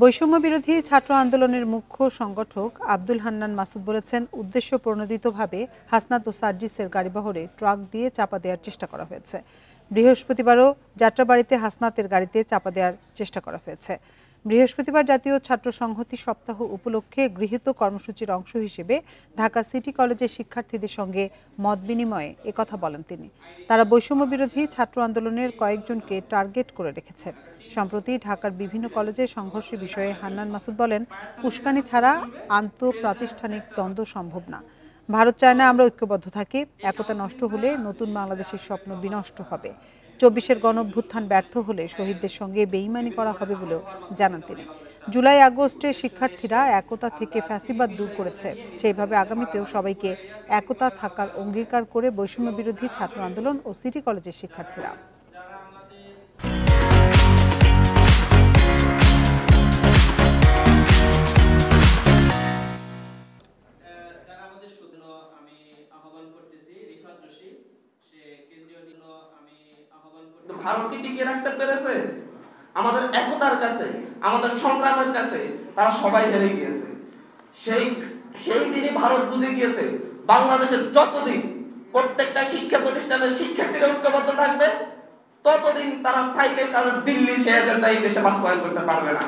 বৈষম্য বিরোধী ছাত্র আন্দোলনের মুখ্য সংগঠক আব্দুল হান্নান মাসুদ বলেছেন, উদ্দেশ্য প্রণোদিতভাবে হাসনাত ও সার্জিসের গাড়িবহরে ট্রাক দিয়ে চাপা দেওয়ার চেষ্টা করা হয়েছে। বৃহস্পতিবারও যাত্রাবাড়িতে হাসনাতের গাড়িতে চাপা দেওয়ার চেষ্টা করা হয়েছে। বৃহস্পতিবার জাতীয় ছাত্র সংহতি সপ্তাহ উপলক্ষে গৃহীত কর্মসূচির অংশ হিসেবে ঢাকা সিটি কলেজের শিক্ষার্থীদের সঙ্গে মত বিনিময়ে একথা বলেন তিনি। তারা বৈষম্য বিরোধী ছাত্র আন্দোলনের কয়েকজনকে টার্গেট করে রেখেছে। সম্প্রতি ঢাকার বিভিন্ন কলেজে সংঘর্ষের বিষয়ে হান্নান মাসুদ বলেন, উস্কানি ছাড়া আন্তঃপ্রাতিষ্ঠানিক দ্বন্দ্ব সম্ভব না। ভারত চায় না আমরা ঐক্যবদ্ধ থাকি। একতা নষ্ট হলে নতুন বাংলাদেশের স্বপ্ন বিনষ্ট হবে। ২৪-এর গণঅভ্যুত্থান ব্যর্থ হলে শহীদদের সঙ্গে বেইমানি করা হবে বলেও জানান তিনি। জুলাই আগস্টে শিক্ষার্থীরা একতা থেকে ফ্যাসিবাদ দূর করেছে, সেইভাবে আগামীতেও সবাইকে একতা থাকার অঙ্গীকার করে বৈষম্য বিরোধী ছাত্র আন্দোলন ও সিটি কলেজের শিক্ষার্থীরা। ভারতকে টিকিয়ে রাখতে পেরেছে, আমাদের একতার কাছে, আমাদের সংগ্রামের কাছে তারা সবাই হেরে গিয়েছে। সেই দিনই ভারত বুঝে গিয়েছে, বাংলাদেশের যতদিন প্রত্যেকটা শিক্ষা প্রতিষ্ঠানের শিক্ষার্থীরা ঐক্যবদ্ধ থাকবে, ততদিন তারা চাইলে তাদের দিল্লি সে এজেন্ডা এই দেশে বাস্তবায়ন করতে পারবে না।